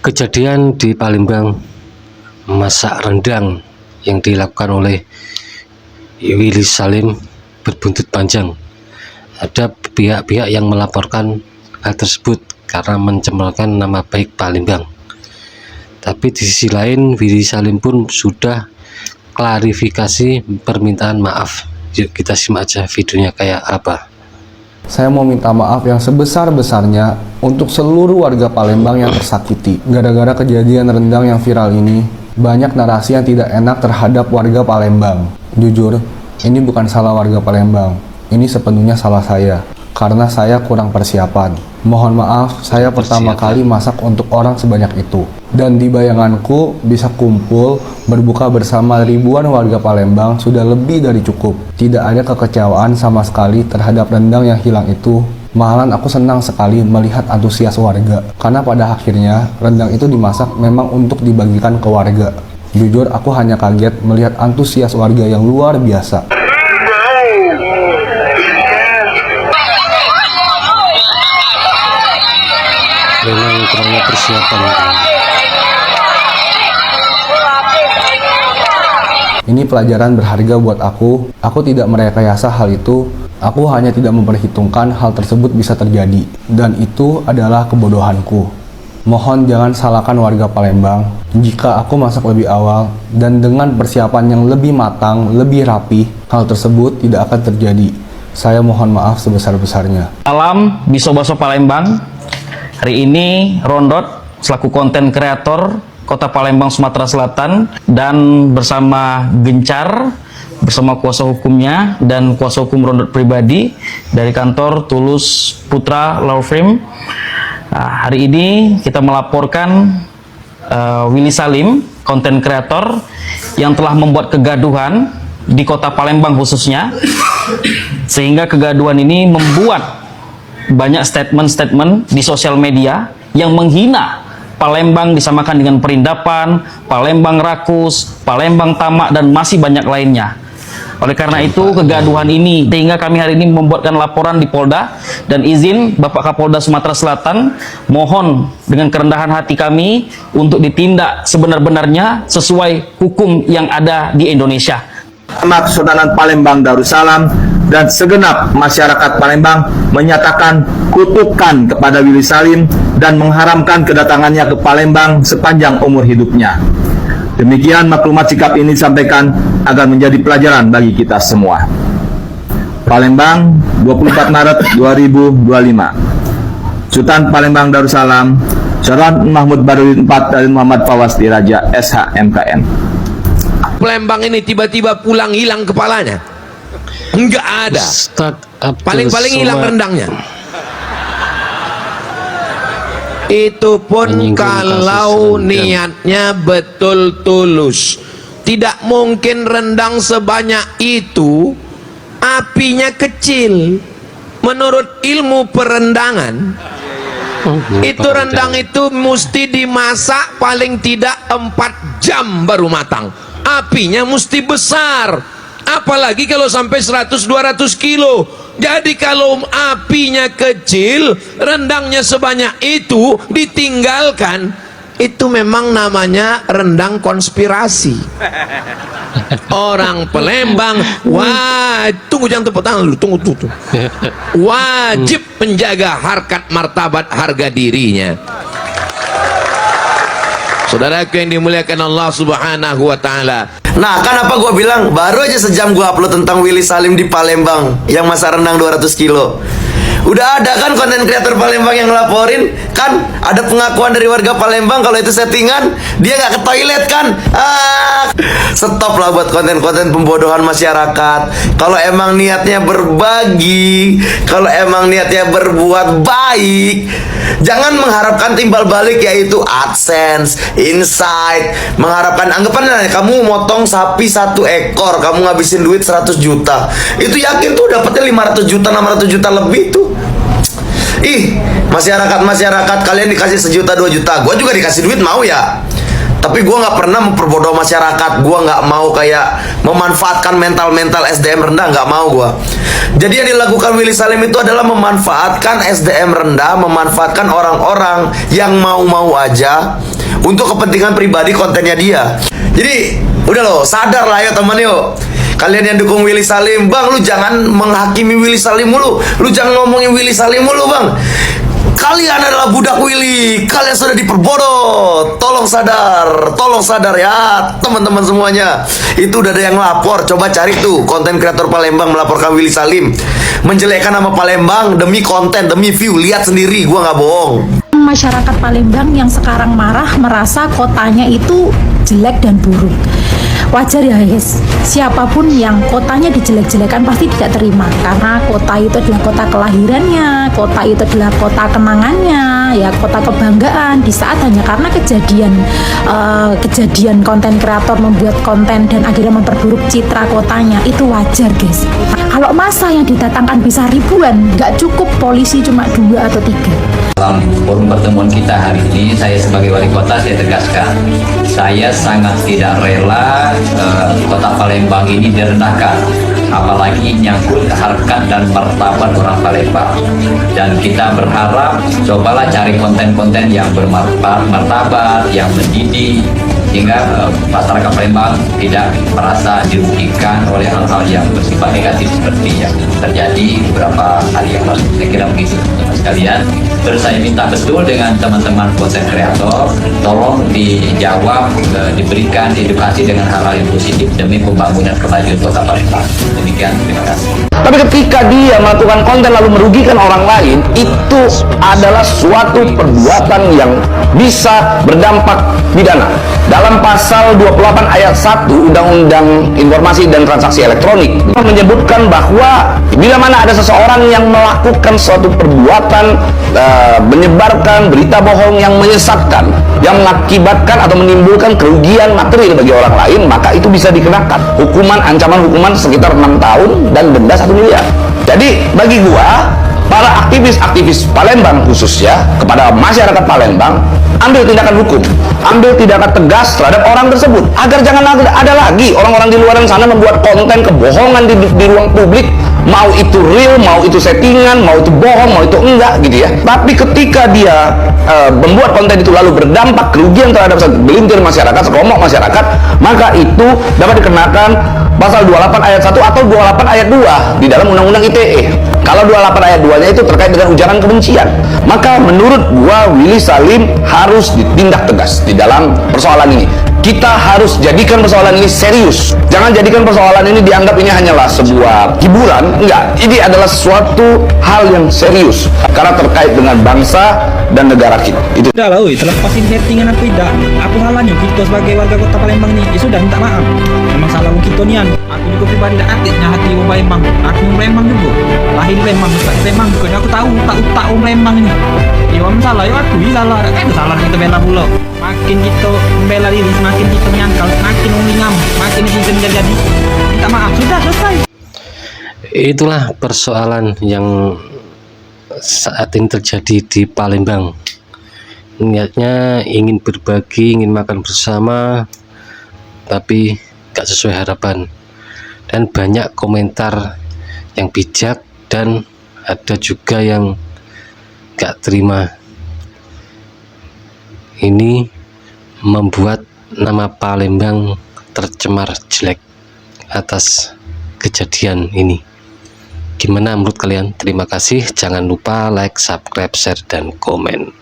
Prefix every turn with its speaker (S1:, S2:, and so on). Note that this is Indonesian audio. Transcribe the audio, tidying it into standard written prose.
S1: Kejadian di Palembang masak rendang yang dilakukan oleh Willy Salim berbuntut panjang. Ada pihak-pihak yang melaporkan hal tersebut karena mencemarkan nama baik Palembang. Tapi di sisi lain, Willy Salim pun sudah klarifikasi permintaan maaf. Yuk kita simak aja videonya kayak apa.
S2: Saya mau minta maaf yang sebesar-besarnya untuk seluruh warga Palembang yang tersakiti. Gara-gara kejadian rendang yang viral ini, banyak narasi yang tidak enak terhadap warga Palembang. Jujur, ini bukan salah warga Palembang. Ini sepenuhnya salah saya, karena saya kurang persiapan. Mohon maaf, saya pertama kali masak untuk orang sebanyak itu. Dan di bayanganku, bisa kumpul, berbuka bersama ribuan warga Palembang sudah lebih dari cukup. Tidak ada kekecewaan sama sekali terhadap rendang yang hilang itu. Malahan aku senang sekali melihat antusias warga. Karena pada akhirnya, rendang itu dimasak memang untuk dibagikan ke warga. Jujur, aku hanya kaget melihat antusias warga yang luar biasa.
S1: Memang kurangnya persiapan.
S2: Ini pelajaran berharga buat aku. Aku tidak merekayasa hal itu. Aku hanya tidak memperhitungkan hal tersebut bisa terjadi. Dan itu adalah kebodohanku. Mohon jangan salahkan warga Palembang. Jika aku masak lebih awal dan dengan persiapan yang lebih matang, lebih rapi, hal tersebut tidak akan terjadi. Saya mohon maaf sebesar-besarnya.
S3: Salam Biso-Baso Palembang. Hari ini Rondot selaku konten kreator Kota Palembang, Sumatera Selatan, dan bersama Gencar, bersama kuasa hukumnya dan kuasa hukum Rondot pribadi dari kantor Tulus Putra Law Firm. Nah, hari ini kita melaporkan Willy Salim, konten kreator yang telah membuat kegaduhan di Kota Palembang khususnya, sehingga kegaduhan ini membuat banyak statement-statement di sosial media yang menghina Palembang, disamakan dengan perindapan, Palembang rakus, Palembang tamak, dan masih banyak lainnya. Oleh karena itu, kegaduhan ini sehingga kami hari ini membuatkan laporan di Polda, dan izin Bapak Kapolda Sumatera Selatan, mohon dengan kerendahan hati kami untuk ditindak sebenar-benarnya sesuai hukum yang ada di Indonesia.
S4: Kesultanan Palembang Darussalam dan segenap masyarakat Palembang menyatakan kutukan kepada Willy Salim dan mengharamkan kedatangannya ke Palembang sepanjang umur hidupnya. Demikian maklumat sikap ini disampaikan agar menjadi pelajaran bagi kita semua. Palembang, 24 Maret 2025. Sultan Palembang Darussalam, Sultan Mahmud Badarudin IV dari Muhammad Fawasti Raja SH.MKN.
S5: Palembang ini tiba-tiba pulang hilang kepalanya, enggak ada. Paling-paling hilang rendangnya. Itu pun kalau niatnya betul tulus. Tidak mungkin rendang sebanyak itu apinya kecil. Menurut ilmu perendangan, itu rendang itu mesti dimasak paling tidak 4 jam baru matang. Apinya mesti besar, apalagi kalau sampai 100-200 kilo. Jadi kalau apinya kecil, rendangnya sebanyak itu ditinggalkan, itu memang namanya rendang konspirasi. Orang Palembang, wah, tunggu, jangan tepuk tangan dulu, tunggu. Wajib menjaga harkat martabat harga dirinya. Saudaraku yang dimuliakan Allah Subhanahu wa Ta'ala.
S6: Nah, kan apa gue bilang, baru aja sejam gue upload tentang Willy Salim di Palembang yang masak rendang 200 kilo. Udah ada kan konten kreator Palembang yang ngelaporin, kan ada pengakuan dari warga Palembang kalau itu settingan, dia nggak ke toilet kan. Stop lah buat konten-konten pembodohan masyarakat. Kalau emang niatnya berbagi, kalau emang niatnya berbuat baik, jangan mengharapkan timbal balik, yaitu AdSense, insight, mengharapkan anggapan kamu motong sapi 1 ekor, kamu ngabisin duit 100 juta. Itu yakin tuh dapatnya 500 juta, 600 juta lebih tuh. Ih, masyarakat kalian dikasih 1 juta 2 juta, gue juga dikasih duit mau ya. Tapi gue nggak pernah memperbodoh masyarakat. Gue nggak mau kayak memanfaatkan mental SDM rendah, nggak mau gue. Jadi yang dilakukan Willy Salim itu adalah memanfaatkan SDM rendah, memanfaatkan orang-orang yang mau-mau aja, untuk kepentingan pribadi kontennya dia. Jadi udah loh, sadar lah ya teman yuk. Kalian yang dukung Willy Salim, bang, lu jangan menghakimi Willy Salim mulu, lu jangan ngomongin Willy Salim mulu, bang. Kalian adalah budak Willy, kalian sudah diperbodoh. Tolong sadar ya teman-teman semuanya. Itu udah ada yang lapor, coba cari tuh konten kreator Palembang melaporkan Willy Salim menjelekkan nama Palembang demi konten, demi view. Lihat sendiri, gua nggak bohong.
S7: Masyarakat Palembang yang sekarang marah merasa kotanya itu jelek dan buruk. Wajar ya guys, siapapun yang kotanya dijelek-jelekan pasti tidak terima, karena kota itu adalah kota kelahirannya, kota itu adalah kota kenangannya, ya kota kebanggaan. Di saat hanya karena kejadian konten kreator membuat konten dan akhirnya memperburuk citra kotanya, itu wajar guys. Kalau masa yang didatangkan bisa ribuan, nggak cukup polisi cuma 2 atau 3.
S8: Dalam forum pertemuan kita hari ini, saya sebagai wali kota, saya tegaskan, saya sangat tidak rela kota Palembang ini direndahkan, apalagi nyangkut harkat dan martabat orang Palembang. Dan kita berharap cobalah cari konten-konten yang bermartabat, yang mendidik, sehingga masyarakat Palembang tidak merasa dirugikan oleh hal-hal yang bersifat negatif seperti yang terjadi beberapa hari yang lalu. Saya kira begitu teman-teman sekalian. Terus saya minta betul dengan teman-teman konten kreator, tolong dijawab, diberikan edukasi dengan hal-hal yang positif demi pembangunan kemajuan kota Palembang. Demikian, terima kasih.
S9: Tapi ketika dia melakukan konten lalu merugikan orang lain, itu adalah suatu perbuatan yang bisa berdampak pidana. Dalam pasal 28 ayat 1 Undang-Undang Informasi dan Transaksi Elektronik menyebutkan bahwa bila mana ada seseorang yang melakukan suatu perbuatan menyebarkan berita bohong yang menyesatkan, yang mengakibatkan atau menimbulkan kerugian material bagi orang lain, maka itu bisa dikenakan ancaman hukuman sekitar 6 tahun dan denda 1 miliar. Jadi bagi gua, para aktivis Palembang khususnya, kepada masyarakat Palembang, ambil tindakan hukum, ambil tindakan tegas terhadap orang tersebut, agar jangan ada lagi orang-orang di luar sana membuat konten kebohongan di ruang publik, mau itu real, mau itu settingan, mau itu bohong, mau itu enggak gitu ya. Tapi ketika dia membuat konten itu lalu berdampak kerugian terhadap segelintir masyarakat, sekelompok masyarakat, maka itu dapat dikenakan pasal 28 ayat 1 atau 28 ayat 2 di dalam Undang-Undang ITE. Kalau 28 ayat 2-nya itu terkait dengan ujaran kebencian, maka menurut gua Willy Salim harus ditindak tegas di dalam persoalan ini. Kita harus jadikan persoalan ini serius. Jangan jadikan persoalan ini dianggap ini hanyalah sebuah hiburan. Enggak, ini adalah suatu hal yang serius karena terkait dengan bangsa dan negara kita. Itu.
S10: Udah lah, terlepas ini settingan atau tidak, apa salahnya kita sebagai warga kota Palembang nih? Ya sudah, minta maaf. Memang salah kita nian. Aku juga pribadi tak aktifnya hati orang Palembang. Aku orang Palembang juga. Lahir di Palembang, besar di Palembang. Bukannya aku tahu tak orang Palembang ini. Ya salah, ya aku salah. Kan salah kita bela pula. Makin kita membela diri, semakin kita menyangkal, makin ngam, makin kita menjadi. Minta maaf, sudah selesai.
S1: Itulah persoalan yang saat ini terjadi di Palembang. Niatnya ingin berbagi, ingin makan bersama, tapi gak sesuai harapan. Dan banyak komentar yang bijak dan ada juga yang gak terima. Ini membuat nama Palembang tercemar jelek atas kejadian ini. Gimana menurut kalian? Terima kasih. Jangan lupa like, subscribe, share, dan komen.